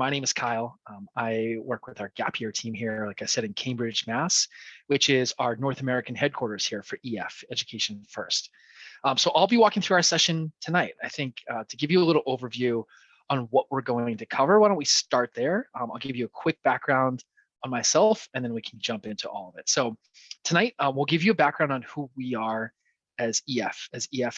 My name is Kyle. I work with our gap year team here, like I said, in Cambridge, Mass, which is our North American headquarters here for EF, Education First. So I'll be walking through our session tonight. I think to give you a little overview on what we're going to cover, why don't we start there? I'll give you a quick background on myself, and then we can jump into all of it. So tonight, we'll give you a background on who we are as EF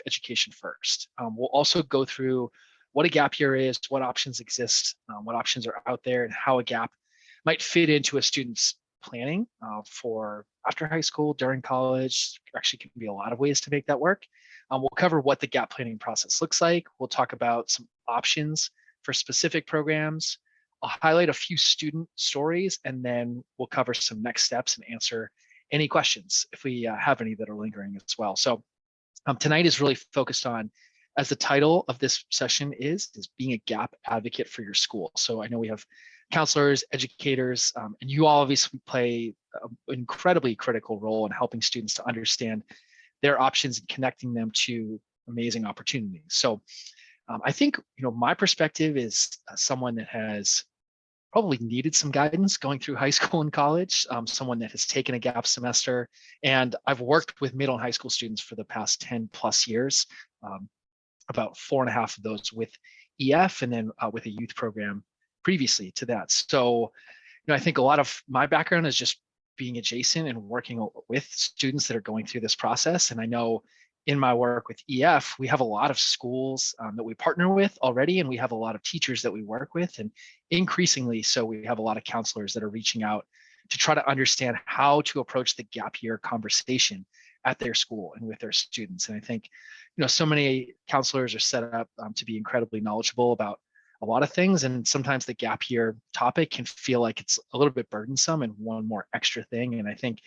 Education First. We'll also go through what a gap year is, what options exist, what options are out there, and how a gap might fit into a student's planning for after high school, during college. There actually can be a lot of ways to make that work. We'll cover what the gap planning process looks like. We'll talk about some options for specific programs. I'll highlight a few student stories, and then we'll cover some next steps and answer any questions if we have any that are lingering as well. So tonight is really focused on, as the title of this session is being a gap advocate for your school. So I know we have counselors, educators, and you all obviously play an incredibly critical role in helping students to understand their options and connecting them to amazing opportunities. So I think, my perspective is someone that has probably needed some guidance going through high school and college, someone that has taken a gap semester. And I've worked with middle and high school students for the past 10 plus years, about 4.5 of those with EF, and then with a youth program previously to that. So, I think a lot of my background is just being adjacent and working with students that are going through this process. And I know in my work with EF, we have a lot of schools that we partner with already, and we have a lot of teachers that we work with. And increasingly so, we have a lot of counselors that are reaching out to try to understand how to approach the gap year conversation at their school and with their students. And I think, so many counselors are set up to be incredibly knowledgeable about a lot of things. And sometimes the gap year topic can feel like it's a little bit burdensome and one more extra thing. And I think,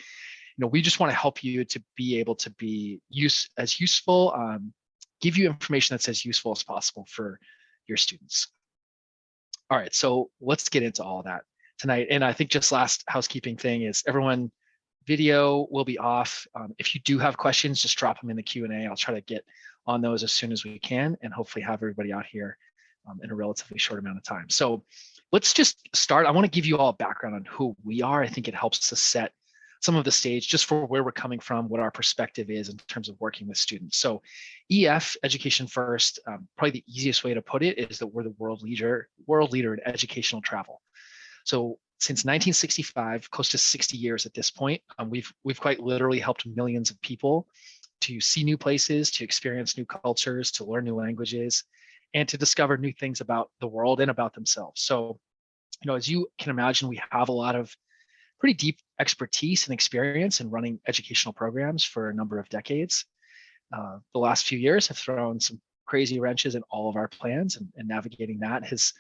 we just want to help you to be able to be as useful, give you information that's as useful as possible for your students. All right, so let's get into all of that tonight. And I think just last housekeeping thing is everyone, video will be off. If you do have questions, just drop them in the Q&A. I'll try to get on those as soon as we can and hopefully have everybody out here in a relatively short amount of time. So let's just start. I want to give you all a background on who we are. I think it helps to set some of the stage just for where we're coming from, what our perspective is in terms of working with students. So EF, Education First, probably the easiest way to put it is that we're the world leader in educational travel. So since 1965, close to 60 years at this point, we've quite literally helped millions of people to see new places, to experience new cultures, to learn new languages, and to discover new things about the world and about themselves. So, as you can imagine, we have a lot of pretty deep expertise and experience in running educational programs for a number of decades. The last few years have thrown some crazy wrenches in all of our plans, and navigating that has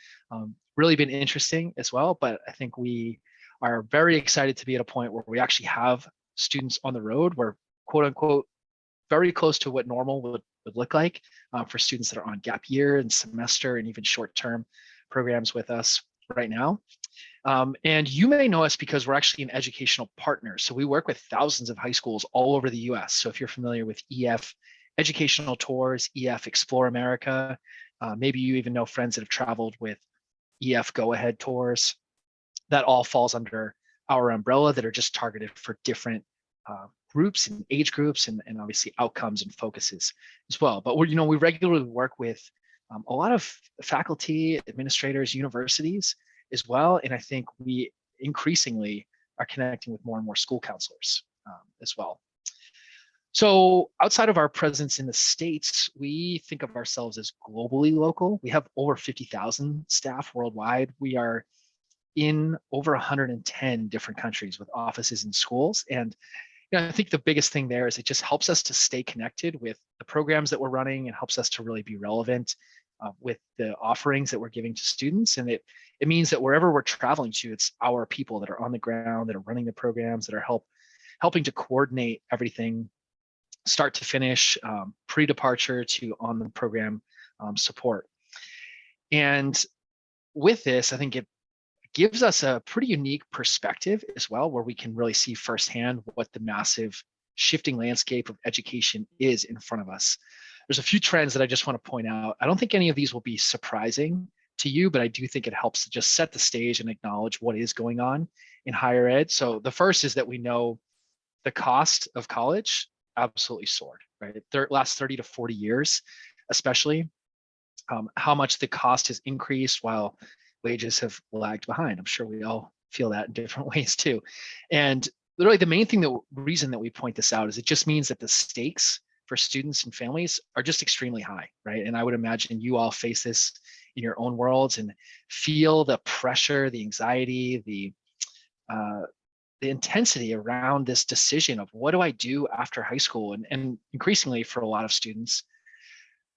really been interesting as well. But I think we are very excited to be at a point where we actually have students on the road. We're quote unquote very close to what normal would look like for students that are on gap year and semester and even short-term programs with us right now. And you may know us because we're actually an educational partner. So we work with thousands of high schools all over the US. So if you're familiar with EF Educational Tours, EF Explore America, maybe you even know friends that have traveled with EF Go Ahead Tours, that all falls under our umbrella that are just targeted for different groups and age groups and obviously outcomes and focuses as well. But we regularly work with a lot of faculty, administrators, universities as well. And I think we increasingly are connecting with more and more school counselors as well. So outside of our presence in the States, we think of ourselves as globally local. We have over 50,000 staff worldwide. We are in over 110 different countries with offices in schools. And I think the biggest thing there is it just helps us to stay connected with the programs that we're running and helps us to really be relevant with the offerings that we're giving to students. And it means that wherever we're traveling to, it's our people that are on the ground, that are running the programs, that are helping to coordinate everything start to finish, pre-departure to on the program support. And with this, I think it gives us a pretty unique perspective as well, where we can really see firsthand what the massive shifting landscape of education is in front of us. There's a few trends that I just want to point out. I don't think any of these will be surprising to you, but I do think it helps to just set the stage and acknowledge what is going on in higher ed. So the first is that we know the cost of college absolutely soared, right? Last 30 to 40 years, especially, how much the cost has increased while wages have lagged behind. I'm sure we all feel that in different ways too. And literally the main reason that we point this out is it just means that the stakes for students and families are just extremely high, right? And I would imagine you all face this in your own worlds and feel the pressure, the anxiety, the intensity around this decision of what do I do after high school? And increasingly for a lot of students,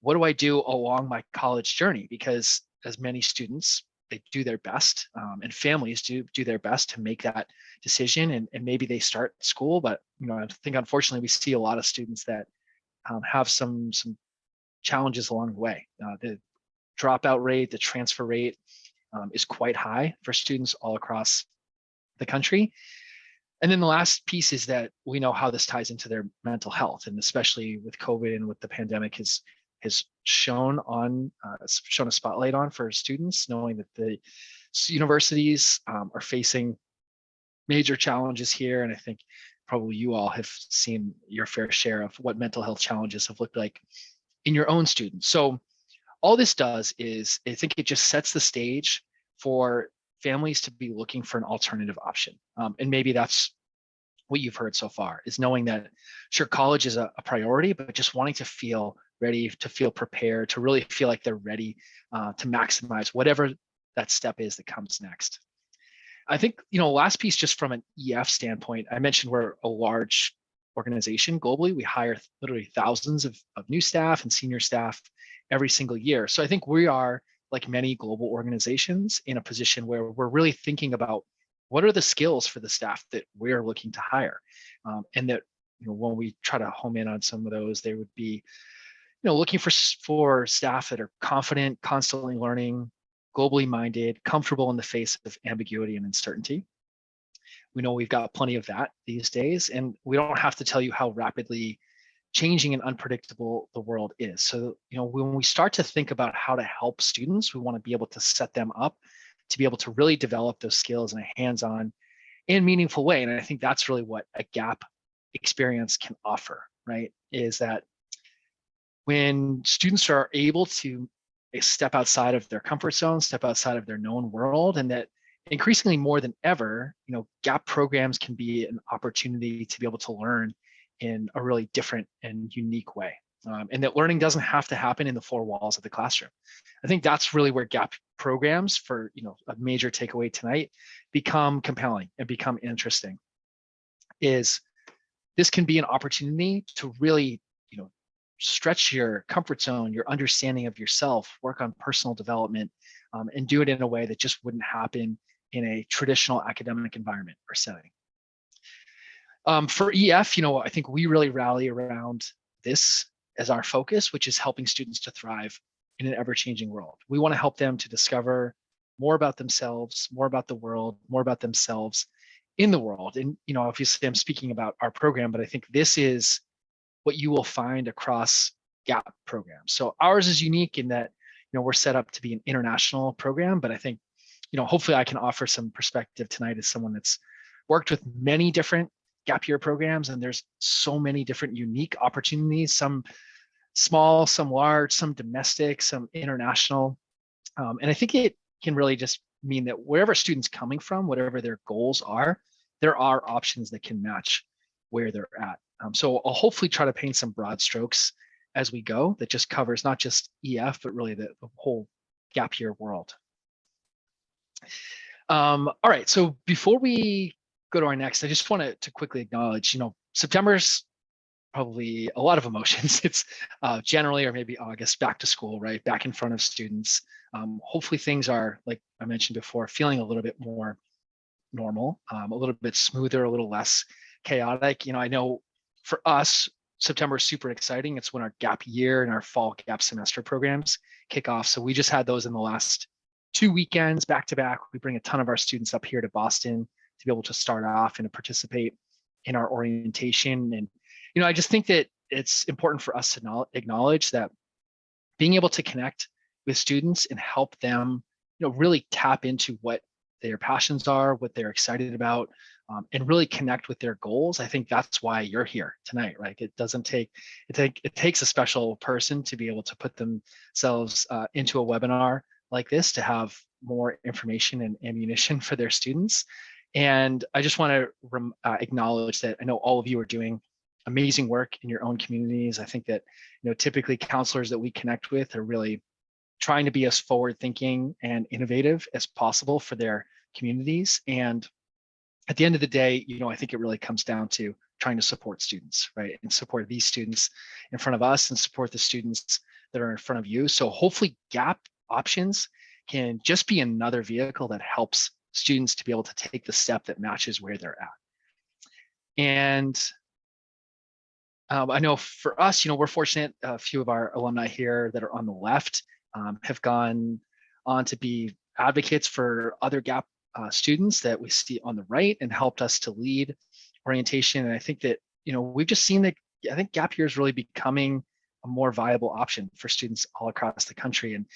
what do I do along my college journey? Because as many students, they do their best, and families do their best to make that decision. And maybe they start school, but I think unfortunately we see a lot of students that have some challenges along the way. The dropout rate, the transfer rate is quite high for students all across the country. And then the last piece is that we know how this ties into their mental health, and especially with COVID and with the pandemic has shown a spotlight on for students, knowing that the universities are facing major challenges here. And I think probably you all have seen your fair share of what mental health challenges have looked like in your own students. So all this does is I think it just sets the stage for families to be looking for an alternative option. And maybe that's what you've heard so far, is knowing that sure, college is a priority, but just wanting to feel ready, to feel prepared, to really feel like they're ready to maximize whatever that step is that comes next. I think, last piece, just from an EF standpoint, I mentioned we're a large organization globally. We hire literally thousands of new staff and senior staff every single year. So I think we are, like many global organizations, in a position where we're really thinking about what are the skills for the staff that we're looking to hire. And that, when we try to home in on some of those, they would be, looking for staff that are confident, constantly learning, globally minded, comfortable in the face of ambiguity and uncertainty. We know we've got plenty of that these days, and we don't have to tell you how rapidly changing and unpredictable the world is. So, when we start to think about how to help students, we want to be able to set them up to be able to really develop those skills in a hands-on and meaningful way. And I think that's really what a gap experience can offer, right? Is that when students are able to step outside of their comfort zone, step outside of their known world, and that increasingly more than ever, gap programs can be an opportunity to be able to learn in a really different and unique way. And that learning doesn't have to happen in the four walls of the classroom. I think that's really where gap programs, for a major takeaway tonight, become compelling and become interesting. Is this can be an opportunity to really, stretch your comfort zone, your understanding of yourself, work on personal development, and do it in a way that just wouldn't happen in a traditional academic environment or setting. For EF, I think we really rally around this as our focus, which is helping students to thrive in an ever-changing world. We want to help them to discover more about themselves, more about the world, more about themselves in the world. And, obviously I'm speaking about our program, but I think this is what you will find across GAP programs. So ours is unique in that, we're set up to be an international program, but I think, hopefully I can offer some perspective tonight as someone that's worked with many different gap year programs, and there's so many different unique opportunities, some small, some large, some domestic, some international. And I think it can really just mean that wherever students coming from, whatever their goals are, there are options that can match where they're at. So I'll hopefully try to paint some broad strokes as we go that just covers not just EF, but really the whole gap year world. All right, so before we go to our next, I just want to quickly acknowledge, September's probably a lot of emotions. It's generally, or maybe August, back to school, right? Back in front of students. Hopefully things are, like I mentioned before, feeling a little bit more normal, a little bit smoother, a little less chaotic. I know for us, September is super exciting. It's when our gap year and our fall gap semester programs kick off. So we just had those in the last 2 weekends back to back. We bring a ton of our students up here to Boston to be able to start off and to participate in our orientation. And, I just think that it's important for us to acknowledge that being able to connect with students and help them really tap into what their passions are, what they're excited about, and really connect with their goals. I think that's why you're here tonight, right? It doesn't take it takes a special person to be able to put themselves into a webinar like this to have more information and ammunition for their students. And I just want to acknowledge that I know all of you are doing amazing work in your own communities. I think that typically counselors that we connect with are really trying to be as forward thinking and innovative as possible for their communities. And at the end of the day, I think it really comes down to trying to support students, right? And support these students in front of us and support the students that are in front of you. So hopefully gap options can just be another vehicle that helps students to be able to take the step that matches where they're at. And I know for us, we're fortunate, a few of our alumni here that are on the left have gone on to be advocates for other gap students that we see on the right and helped us to lead orientation. And I think that, we've just seen that I think gap year is really becoming a more viable option for students all across the country. And,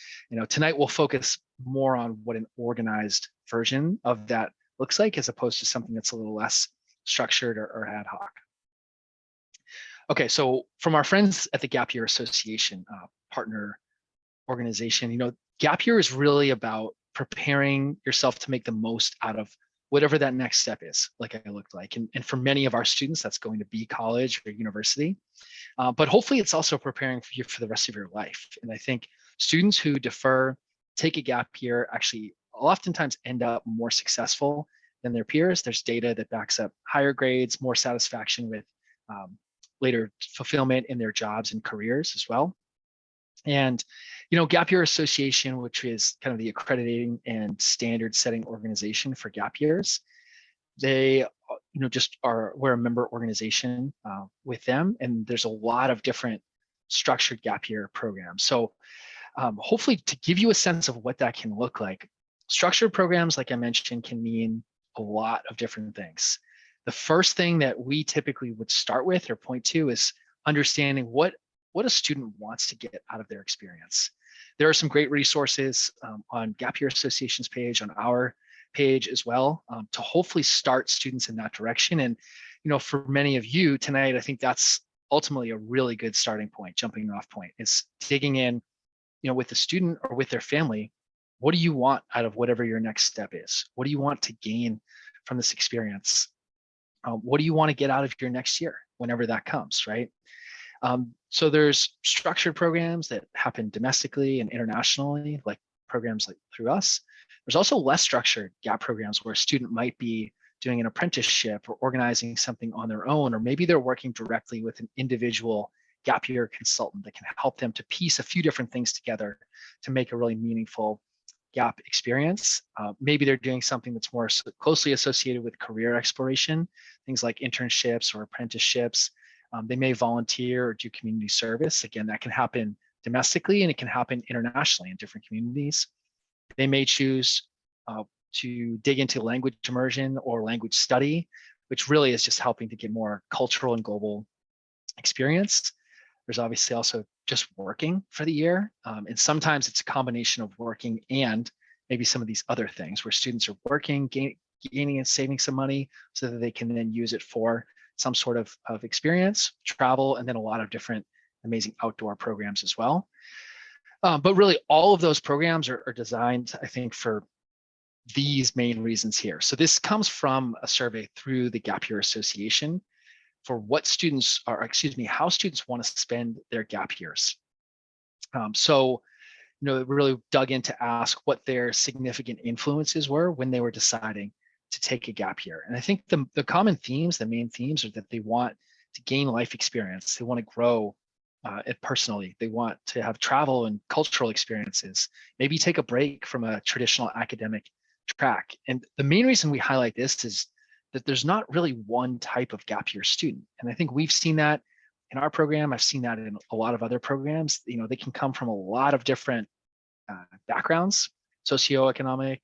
tonight we'll focus more on what an organized version of that looks like, as opposed to something that's a little less structured or ad hoc. Okay, so from our friends at the Gap Year Association partner organization, Gap Year is really about preparing yourself to make the most out of whatever that next step is, like I looked like. And for many of our students, that's going to be college or university. But hopefully it's also preparing for you for the rest of your life. And I think students who defer, take a gap year, actually oftentimes end up more successful than their peers. There's data that backs up higher grades, more satisfaction with later fulfillment in their jobs and careers as well. And, Gap Year Association, which is kind of the accrediting and standard setting organization for gap years, they, we're a member organization with them, and there's a lot of different structured gap year programs. So hopefully to give you a sense of what that can look like, structured programs, like I mentioned, can mean a lot of different things. The first thing that we typically would start with or point to is understanding what a student wants to get out of their experience. There are some great resources on Gap Year Association's page, on our page as well, to hopefully start students in that direction. And, for many of you tonight, I think that's ultimately a really good starting point, jumping off point, is digging in, with the student or with their family. What do you want out of whatever your next step is? What do you want to gain from this experience? What do you want to get out of your next year, whenever that comes, right? So there's structured programs that happen domestically and internationally, like programs like through us. There's also less structured gap programs where a student might be doing an apprenticeship or organizing something on their own, or maybe they're working directly with an individual gap year consultant that can help them to piece a few different things together to make a really meaningful gap experience. Maybe they're doing something that's more closely associated with career exploration, things like internships or apprenticeships. They may volunteer or do community service. Again, that can happen domestically and it can happen internationally in different communities. They may choose to dig into language immersion or language study, which really is just helping to get more cultural and global experience. There's obviously also just working for the year. And sometimes it's a combination of working and maybe some of these other things where students are working, gaining and saving some money so that they can then use it for some sort of experience, travel, and then a lot of different amazing outdoor programs as well. But really all of those programs are designed, I think, for these main reasons here. So this comes from a survey through the Gap Year Association for what students are, how students want to spend their gap years. So, really dug in to ask what their significant influences were when they were deciding to take a gap year. And I think the common themes, the main themes, are that they want to gain life experience. They want to grow it personally. They want to have travel and cultural experiences, maybe take a break from a traditional academic track. And the main reason we highlight this is that there's not really one type of gap year student. And I think we've seen that in our program. I've seen that in a lot of other programs. They can come from a lot of different backgrounds, socioeconomic.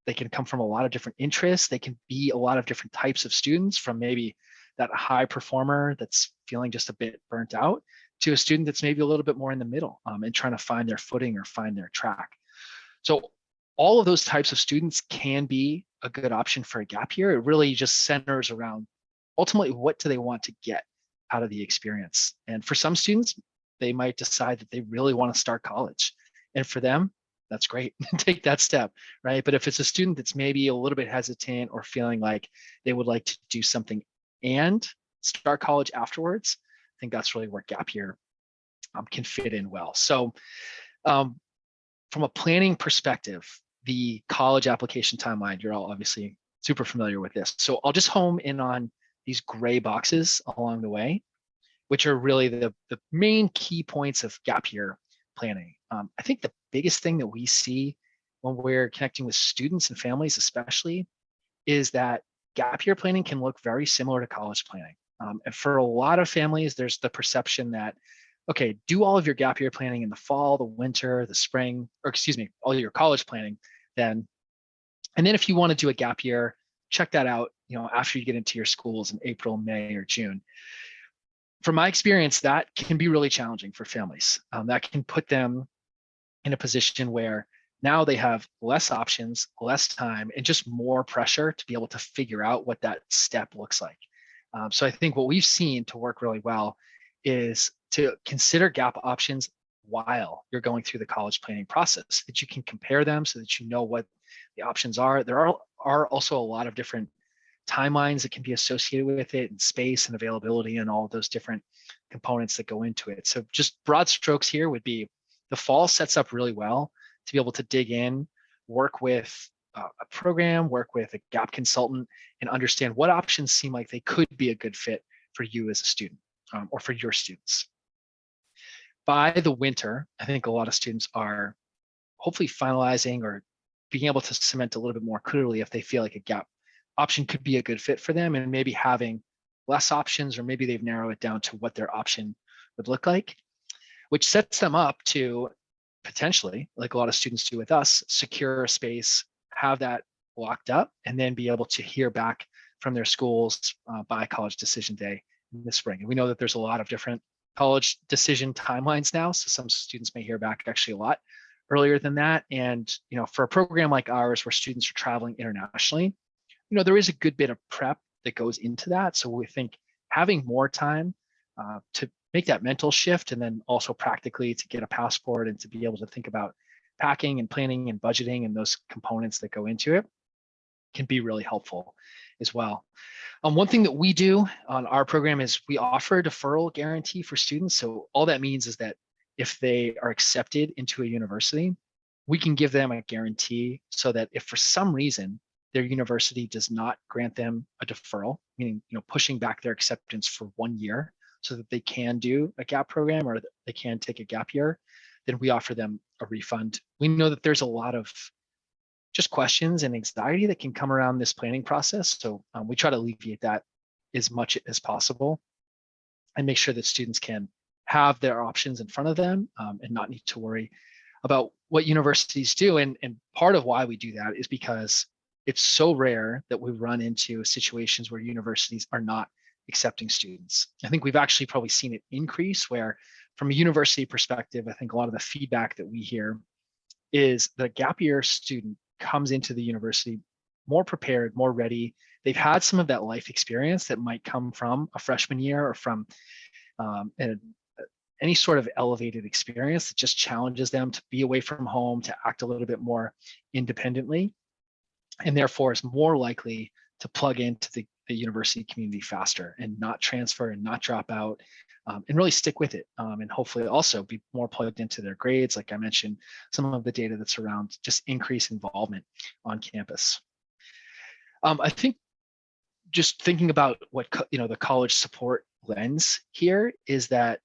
They can come from a lot of different interests. They can be a lot of different types of students, from maybe that high performer that's feeling just a bit burnt out to a student that's maybe a little bit more in the middle and trying to find their footing or find their track. So all of those types of students can be a good option for a gap year. It really just centers around ultimately what do they want to get out of the experience. And for some students, they might decide that they really want to start college. And for them, that's great. Take that step, right? But if it's a student that's maybe a little bit hesitant or feeling like they would like to do something and start college afterwards, I think that's really where gap year can fit in well. So um, from a planning perspective, the college application timeline, you're all obviously super familiar with this. So I'll just home in on these gray boxes along the way, which are really the main key points of gap year planning. I think the biggest thing that we see when we're connecting with students and families especially is that gap year planning can look very similar to college planning. And for a lot of families, there's the perception that, okay, do all of your gap year planning in the fall, the winter, the spring, or excuse me, all your college planning then. And then if you want to do a gap year, check that out, after you get into your schools in April, May, or June. From my experience, that can be really challenging for families. That can put them in a position where now they have less options, less time, and just more pressure to be able to figure out what that step looks like. So I think what we've seen to work really well is to consider gap options while you're going through the college planning process, that you can compare them so that you know what the options are. There are also a lot of different timelines that can be associated with it, and space and availability and all of those different components that go into it. So just broad strokes here would be the fall sets up really well to be able to dig in, work with a program, work with a gap consultant, and understand what options seem like they could be a good fit for you as a student, or for your students. By the winter, I think a lot of students are hopefully finalizing or being able to cement a little bit more clearly if they feel like a gap option could be a good fit for them, and maybe having less options, or maybe they've narrowed it down to what their option would look like, which sets them up to potentially, like a lot of students do with us, secure a space, have that locked up, and then be able to hear back from their schools by college decision day in the spring. And we know that there's a lot of different college decision timelines now. So some students may hear back actually a lot earlier than that. And for a program like ours where students are traveling internationally, there is a good bit of prep that goes into that. So we think having more time to make that mental shift, and then also practically to get a passport and to be able to think about packing and planning and budgeting and those components that go into it, can be really helpful as well. One thing that we do on our program is we offer a deferral guarantee for students. So all that means is that if they are accepted into a university, we can give them a guarantee so that if for some reason their university does not grant them a deferral, meaning pushing back their acceptance for 1 year so that they can do a gap program or they can take a gap year, then we offer them a refund. We know that there's a lot of just questions and anxiety that can come around this planning process. So we try to alleviate that as much as possible and make sure that students can have their options in front of them and not need to worry about what universities do. And part of why we do that is because it's so rare that we run into situations where universities are not accepting students. I think we've actually probably seen it increase, where from a university perspective, I think a lot of the feedback that we hear is the gap year student comes into the university more prepared, more ready. They've had some of that life experience that might come from a freshman year or from any sort of elevated experience that just challenges them to be away from home, to act a little bit more independently, and therefore is more likely to plug into the university community faster and not transfer and not drop out, and really stick with it, and hopefully also be more plugged into their grades. Like I mentioned, some of the data that's around just increased involvement on campus. I think just thinking about what the college support lens here is that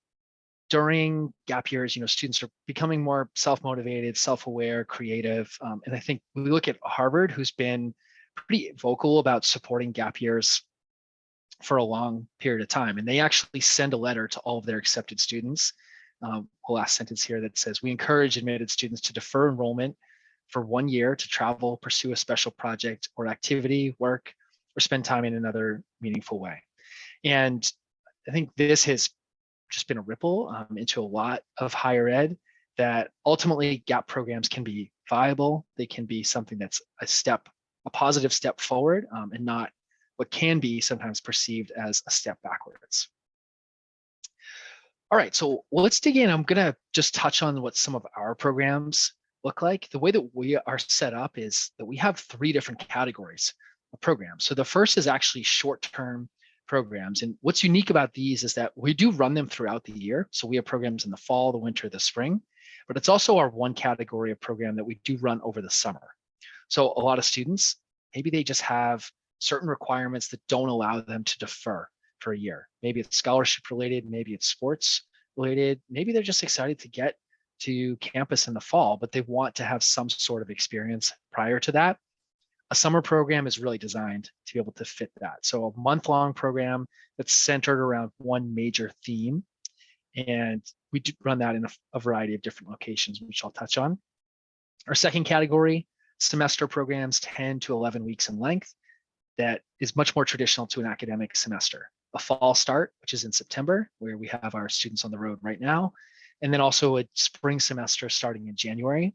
during gap years, students are becoming more self-motivated, self-aware, creative. And I think we look at Harvard, who's been pretty vocal about supporting gap years for a long period of time. And they actually send a letter to all of their accepted students. The last sentence here that says, "We encourage admitted students to defer enrollment for 1 year to travel, pursue a special project or activity, work, or spend time in another meaningful way." And I think this has just been a ripple into a lot of higher ed, that ultimately gap programs can be viable. They can be something that's a positive step forward, and not what can be sometimes perceived as a step backwards. All right, so let's dig in. I'm gonna just touch on what some of our programs look like. The way that we are set up is that we have 3 different categories of programs. So the first is actually short-term programs. And what's unique about these is that we do run them throughout the year. So we have programs in the fall, the winter, the spring, but it's also our one category of program that we do run over the summer. So a lot of students, maybe they just have certain requirements that don't allow them to defer for a year. Maybe it's scholarship related, maybe it's sports related, maybe they're just excited to get to campus in the fall, but they want to have some sort of experience prior to that. A summer program is really designed to be able to fit that. So a month-long program that's centered around one major theme, and we do run that in a variety of different locations, which I'll touch on. Our second category, semester programs, 10 to 11 weeks in length, that is much more traditional to an academic semester. A fall start, which is in September, where we have our students on the road right now, and then also a spring semester starting in January.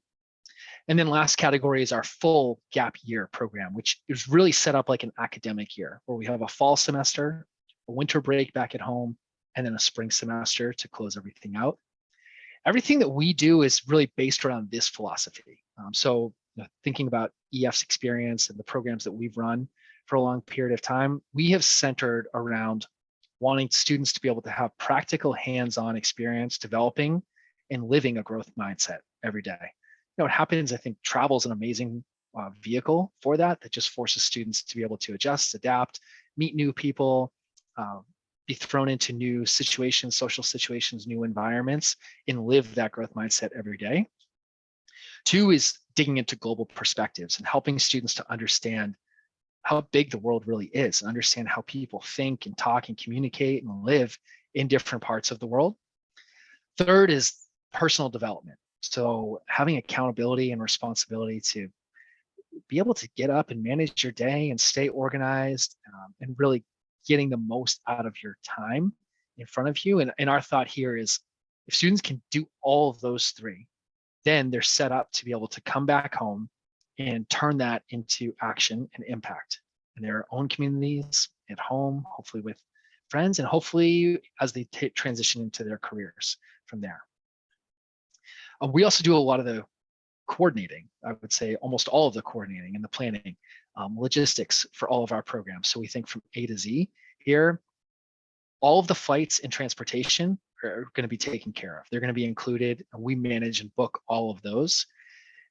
And then last category is our full gap year program, which is really set up like an academic year, where we have a fall semester, a winter break back at home, and then a spring semester to close everything out. Everything that we do is really based around this philosophy. So thinking about EF's experience and the programs that we've run for a long period of time, we have centered around wanting students to be able to have practical hands-on experience developing and living a growth mindset every day. What happens, I think travel is an amazing vehicle for that just forces students to be able to adjust, adapt, meet new people, be thrown into new situations, social situations, new environments, and live that growth mindset every day. 2 is digging into global perspectives and helping students to understand how big the world really is, and understand how people think and talk and communicate and live in different parts of the world. 3rd is personal development. So having accountability and responsibility to be able to get up and manage your day and stay organized, and really getting the most out of your time in front of you. And our thought here is if students can do all of those 3, then they're set up to be able to come back home and turn that into action and impact in their own communities, at home, hopefully with friends, and hopefully as they transition into their careers from there. We also do a lot of the coordinating, I would say almost all of the coordinating and the planning, logistics for all of our programs. So we think from A to Z here, all of the flights and transportation are going to be taken care of. They're going to be included, and we manage and book all of those.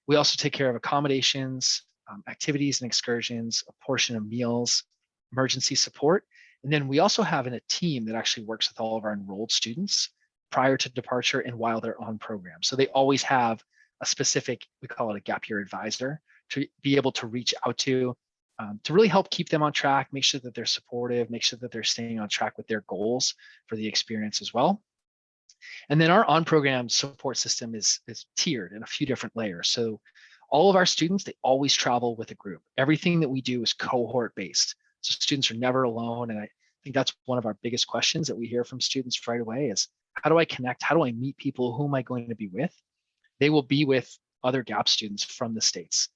We also take care of accommodations, activities and excursions, a portion of meals, emergency support. And then we also have a team that actually works with all of our enrolled students prior to departure and while they're on program. So they always have a specific, we call it a gap year advisor, to be able to reach out to really help keep them on track, make sure that they're supportive, make sure that they're staying on track with their goals for the experience as well. And then our on-program support system is tiered in a few different layers. So all of our students, they always travel with a group. Everything that we do is cohort-based. So students are never alone. And I think that's one of our biggest questions that we hear from students right away is, how do I connect? How do I meet people? Who am I going to be with? They will be with other GAP students from the States.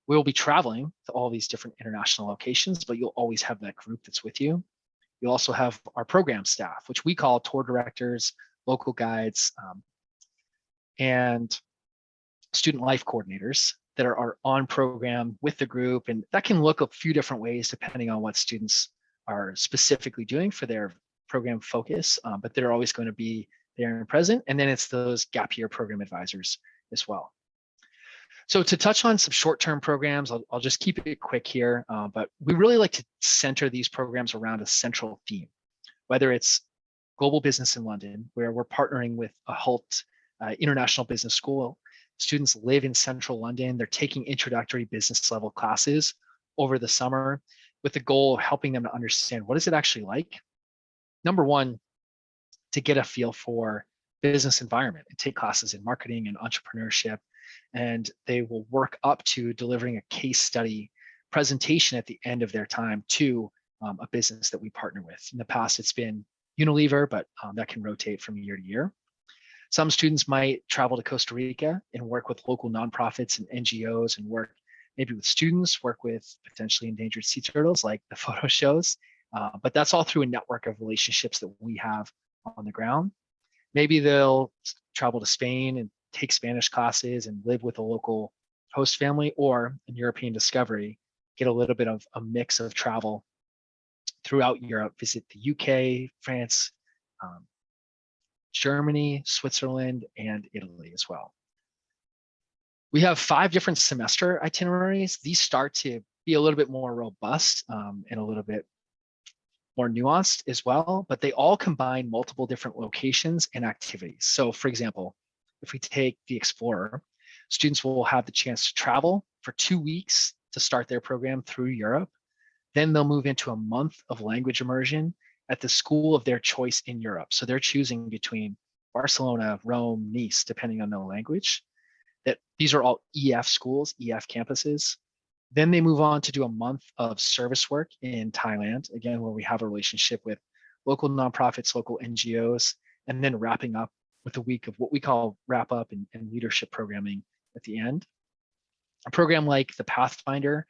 We will be traveling to all these different international locations, but you'll always have that group that's with you. You'll also have our program staff, which we call tour directors, local guides, and student life coordinators that are on program with the group. And that can look a few different ways depending on what students are specifically doing for their program focus, but they're always going to be there and present. And then it's those gap year program advisors as well. So to touch on some short-term programs, I'll just keep it quick here, but we really like to center these programs around a central theme, whether it's Global Business in London, where we're partnering with a HULT International Business School. Students live in central London. They're taking introductory business level classes over the summer with the goal of helping them to understand what is it actually like. Number one, to get a feel for business environment and take classes in marketing and entrepreneurship. And they will work up to delivering a case study presentation at the end of their time to a business that we partner with. In the past, it's been Unilever, but that can rotate from year to year. Some students might travel to Costa Rica and work with local nonprofits and NGOs and work maybe with students, work with potentially endangered sea turtles like the photo shows. But that's all through a network of relationships that we have on the ground. Maybe they'll travel to Spain and take Spanish classes and live with a local host family, or in European discovery, get a little bit of a mix of travel throughout Europe, visit the UK, France, um, Germany, Switzerland, and Italy as well. We have 5 different semester itineraries. These start to be a little bit more robust and a little bit more nuanced as well, but they all combine multiple different locations and activities. So for example, if we take the Explorer, students will have the chance to travel for 2 weeks to start their program through Europe. Then they'll move into a month of language immersion at the school of their choice in Europe. So they're choosing between Barcelona, Rome, Nice, depending on the language. That these are all EF schools, EF campuses. Then they move on to do a month of service work in Thailand, again, where we have a relationship with local nonprofits, local NGOs, and then wrapping up with a week of what we call wrap up and leadership programming at the end. A program like the Pathfinder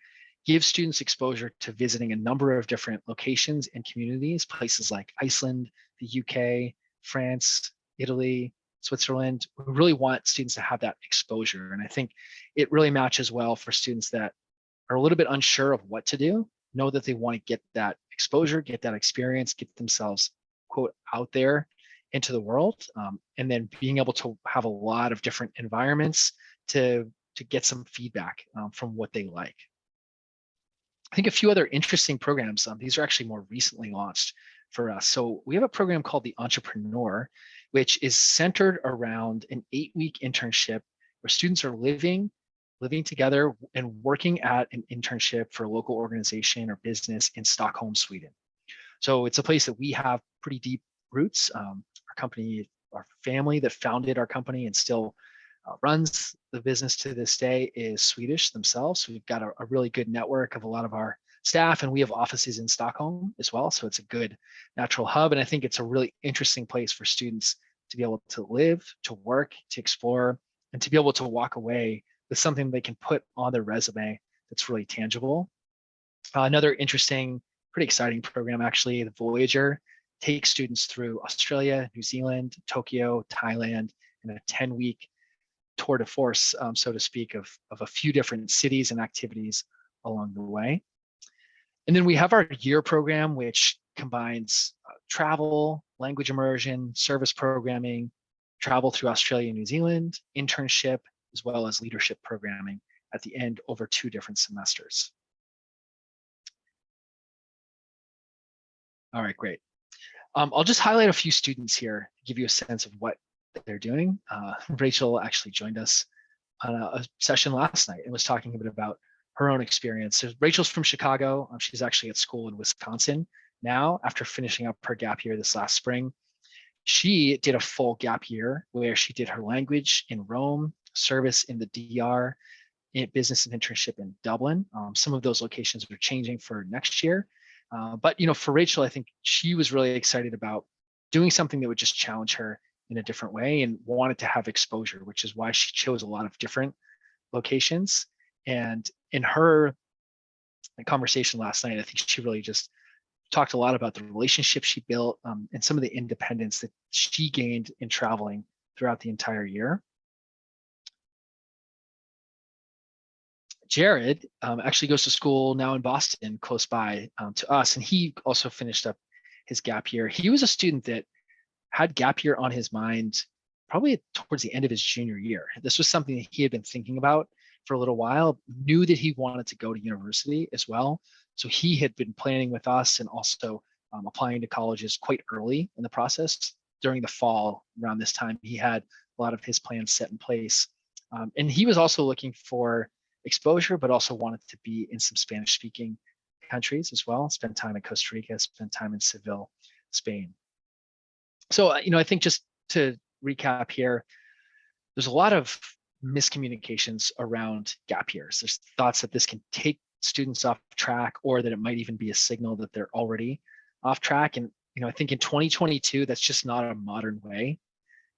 gives students exposure to visiting a number of different locations and communities, places like Iceland, the UK, France, Italy, Switzerland. We really want students to have that exposure. And I think it really matches well for students that are a little bit unsure of what to do, know that they want to get that exposure, get that experience, get themselves, quote, out there into the world, and then being able to have a lot of different environments to get some feedback from what they like. I think a few other interesting programs, these are actually more recently launched for us. So we have a program called the Entrepreneur, which is centered around an 8-week internship where students are living together and working at an internship for a local organization or business in Stockholm, Sweden. So it's a place that we have pretty deep roots. Our company, our family that founded our company and still runs the business to this day is Swedish themselves. So we've got a really good network of a lot of our staff, and we have offices in Stockholm as well. So it's a good natural hub. And I think it's a really interesting place for students to be able to live, to work, to explore, and to be able to walk away with something they can put on their resume that's really tangible. Another interesting, pretty exciting program, actually, the Voyager, takes students through Australia, New Zealand, Tokyo, Thailand, in a 10-week tour de force, so to speak, of a few different cities and activities along the way. And then we have our year program, which combines travel, language immersion, service programming, travel through Australia and New Zealand, internship, as well as leadership programming at the end over 2 different semesters. All right, great. I'll just highlight a few students here, give you a sense of what they're doing. Rachel actually joined us on a session last night and was talking a bit about her own experience. So Rachel's from Chicago. She's actually at school in Wisconsin now after finishing up her gap year this last spring. She did a full gap year where she did her language in Rome, service in the DR, business and internship in Dublin. Some of those locations are changing for next year. But for Rachel, I think she was really excited about doing something that would just challenge her in a different way and wanted to have exposure, which is why she chose a lot of different locations. And in her conversation last night, I think she really just talked a lot about the relationship she built and some of the independence that she gained in traveling throughout the entire year. Jared actually goes to school now in Boston, close by to us, and he also finished up his gap year. He was a student that had gap year on his mind probably towards the end of his junior year. This was something that he had been thinking about for a little while, knew that he wanted to go to university as well. So he had been planning with us and also applying to colleges quite early in the process. During the fall, around this time, he had a lot of his plans set in place. And he was also looking for exposure, but also wanted to be in some Spanish-speaking countries as well. Spent time in Costa Rica, spent time in Seville, Spain. So, I think just to recap here, there's a lot of miscommunications around gap years. There's thoughts that this can take students off track, or that it might even be a signal that they're already off track. And I think in 2022, that's just not a modern way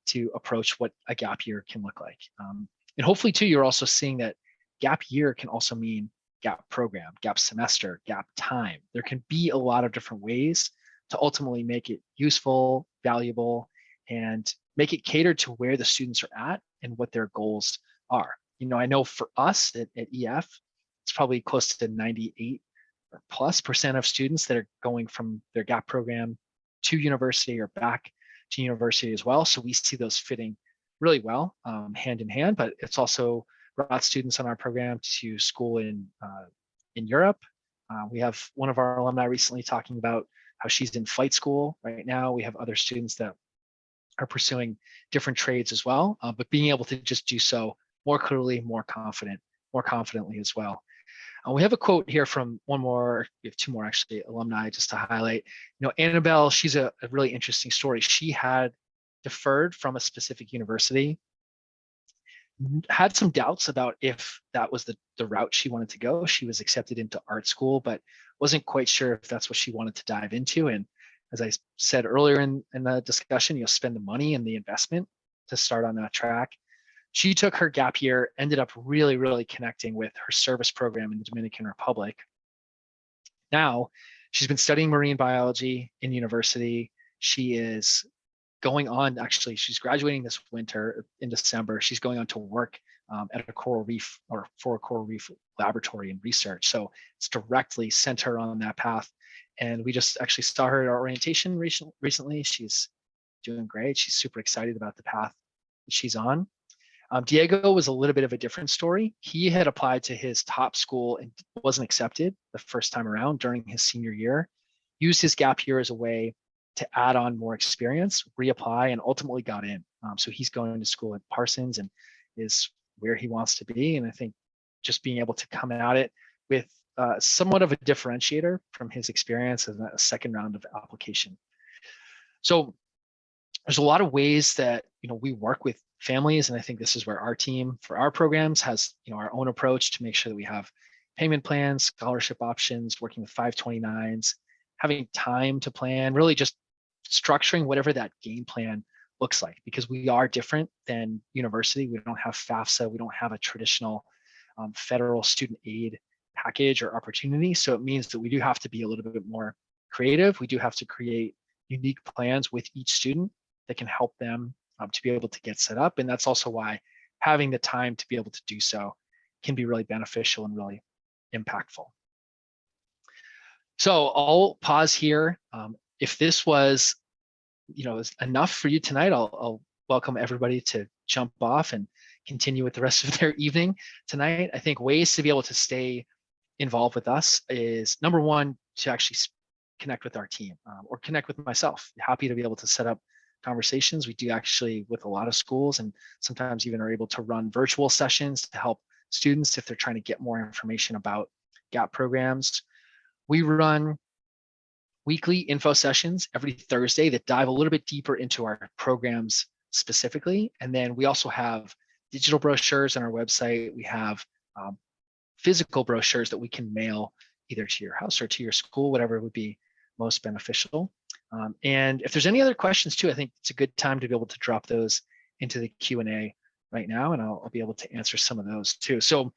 to approach what a gap year can look like. And hopefully too, you're also seeing that gap year can also mean gap program, gap semester, gap time. There can be a lot of different ways to ultimately make it useful, valuable, and make it catered to where the students are at and what their goals are. I know for us at EF, it's probably close to 98 or plus percent of students that are going from their gap program to university or back to university as well. So we see those fitting really well hand in hand, but it's also brought students on our program to school in Europe. We have one of our alumni recently talking about how she's in flight school right now. We have other students that are pursuing different trades as well, but being able to just do so more clearly, more confidently as well. We have a quote here from we have two more actually, alumni, just to highlight. Annabelle, she's a really interesting story. She had deferred from a specific university, had some doubts about if that was the route she wanted to go. She was accepted into art school, but wasn't quite sure if that's what she wanted to dive into. And as I said earlier in the discussion, spend the money and the investment to start on that track. She took her gap year, ended up really, really connecting with her service program in the Dominican Republic. Now, she's been studying marine biology in university. She is going on, actually, she's graduating this winter in December. She's going on to work at a coral reef or for a coral reef laboratory and research. So it's directly sent her on that path. And we just actually saw her at our orientation recently. She's doing great. She's super excited about the path that she's on. Diego was a little bit of a different story. He had applied to his top school and wasn't accepted the first time around during his senior year, used his gap year as a way to add on more experience, reapply, and ultimately got in. So he's going to school at Parsons and is where he wants to be. And I think just being able to come at it with somewhat of a differentiator from his experience as a second round of application. So there's a lot of ways that we work with families, and I think this is where our team for our programs has our own approach to make sure that we have payment plans, scholarship options, working with 529s, having time to plan, really just structuring whatever that game plan looks like, because we are different than university. We don't have FAFSA, we don't have a traditional federal student aid package or opportunity. So it means that we do have to be a little bit more creative. We do have to create unique plans with each student that can help them to be able to get set up. And that's also why having the time to be able to do so can be really beneficial and really impactful. So I'll pause here. If this was, enough for you tonight, I'll welcome everybody to jump off and continue with the rest of their evening tonight. I think ways to be able to stay involved with us is, number one, to actually connect with our team or connect with myself. Happy to be able to set up conversations. We do actually with a lot of schools, and sometimes even are able to run virtual sessions to help students if they're trying to get more information about gap programs. We run weekly info sessions every Thursday that dive a little bit deeper into our programs specifically. And then we also have digital brochures on our website. We have physical brochures that we can mail either to your house or to your school, whatever would be most beneficial. And if there's any other questions too, I think it's a good time to be able to drop those into the Q&A right now, and I'll be able to answer some of those too. So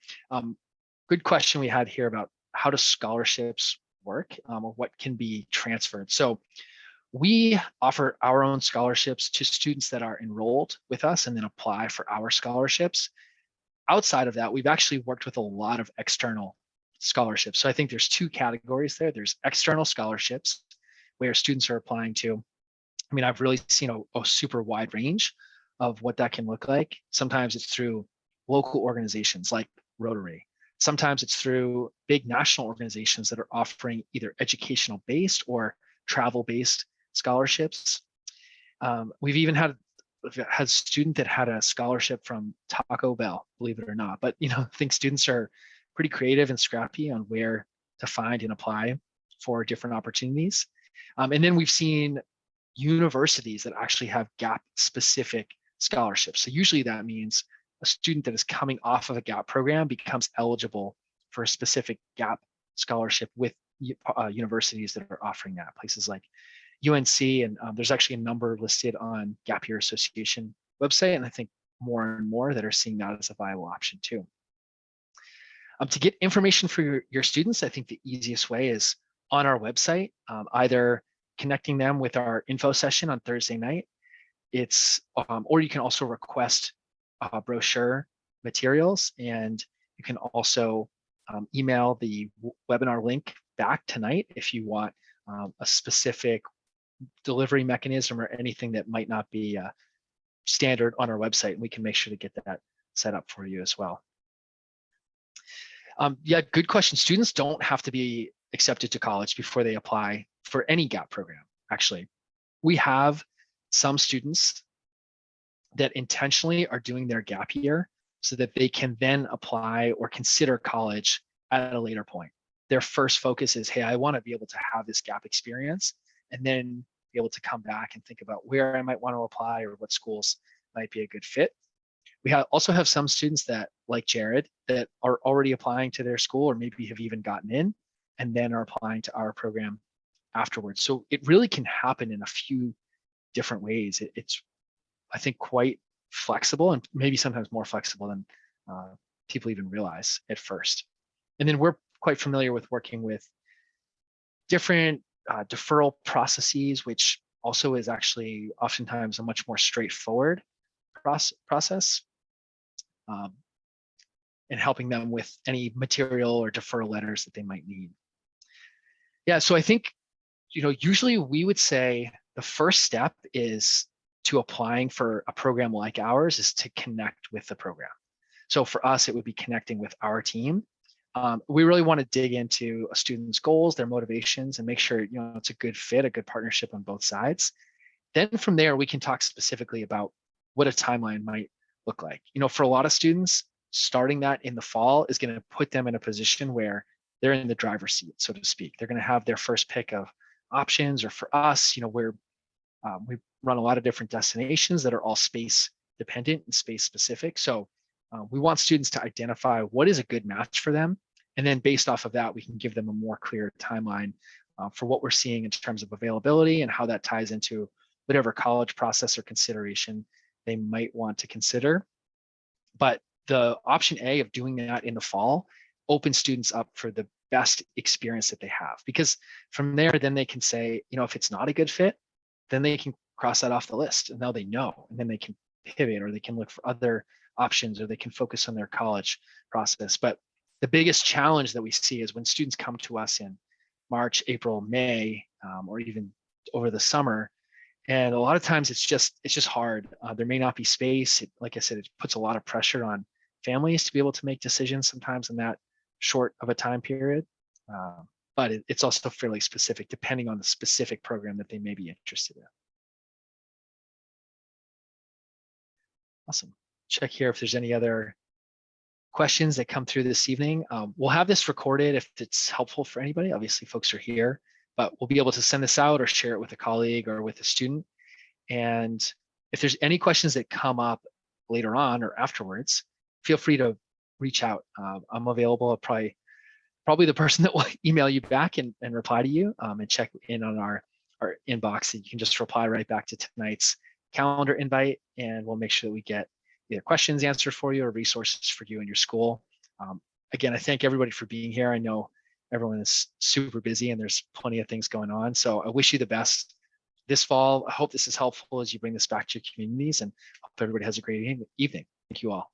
good question we had here about how do scholarships work or what can be transferred. So we offer our own scholarships to students that are enrolled with us and then apply for our scholarships. Outside of that, we've actually worked with a lot of external scholarships. So I think there's two categories there. There's external scholarships where students are applying to. I mean, I've really seen a super wide range of what that can look like. Sometimes it's through local organizations like Rotary. Sometimes it's through big national organizations that are offering either educational-based or travel-based scholarships. We've even had a student that had a scholarship from Taco Bell, believe it or not. But I think students are pretty creative and scrappy on where to find and apply for different opportunities. And then we've seen universities that actually have gap-specific scholarships. So usually that means a student that is coming off of a gap program becomes eligible for a specific gap scholarship with universities that are offering that, places like UNC, and there's actually a number listed on Gap Year Association website, and I think more and more that are seeing that as a viable option too. To get information for your students, I think the easiest way is on our website, either connecting them with our info session on Thursday night. Or you can also request brochure materials, and you can also email the webinar link back tonight if you want a specific delivery mechanism or anything that might not be standard on our website. And we can make sure to get that set up for you as well. Yeah, good question. Students don't have to be accepted to college before they apply for any GAP program, actually. We have some students that intentionally are doing their gap year so that they can then apply or consider college at a later point. Their first focus is, hey, I want to be able to have this gap experience and then be able to come back and think about where I might want to apply or what schools might be a good fit. We also have some students that, like Jared, that are already applying to their school or maybe have even gotten in and then are applying to our program afterwards. So it really can happen in a few different ways. It's, I think, quite flexible and maybe sometimes more flexible than people even realize at first. And then we're quite familiar with working with different deferral processes, which also is actually oftentimes a much more straightforward process, and helping them with any material or deferral letters that they might need. Yeah, so I think, usually we would say the first step is to applying for a program like ours is to connect with the program. So for us, it would be connecting with our team. We really want to dig into a student's goals, their motivations, and make sure it's a good fit, a good partnership on both sides. Then from there, we can talk specifically about what a timeline might look like. For a lot of students, starting that in the fall is going to put them in a position where they're in the driver's seat, so to speak. They're going to have their first pick of options, or for us, we run a lot of different destinations that are all space dependent and space specific. So we want students to identify what is a good match for them. And then based off of that, we can give them a more clear timeline for what we're seeing in terms of availability and how that ties into whatever college process or consideration they might want to consider. But the option A of doing that in the fall opens students up for the best experience that they have. Because from there, then they can say, if it's not a good fit, then they can cross that off the list, and now they know, and then they can pivot, or they can look for other options, or they can focus on their college process. But the biggest challenge that we see is when students come to us in March, April, May, or even over the summer, and a lot of times it's just hard. There may not be space. Like I said, it puts a lot of pressure on families to be able to make decisions sometimes in that short of a time period. But it's also fairly specific depending on the specific program that they may be interested in. Awesome. Check here if there's any other questions that come through this evening. We'll have this recorded if it's helpful for anybody. Obviously, folks are here, but we'll be able to send this out or share it with a colleague or with a student. And if there's any questions that come up later on or afterwards, feel free to reach out. I'm available. I'll probably the person that will email you back and reply to you, and check in on our inbox. And you can just reply right back to tonight's calendar invite, and we'll make sure that we get either questions answered for you or resources for you and your school. Again, I thank everybody for being here. I know everyone is super busy and there's plenty of things going on. So I wish you the best this fall. I hope this is helpful as you bring this back to your communities, and hope everybody has a great evening. Thank you all.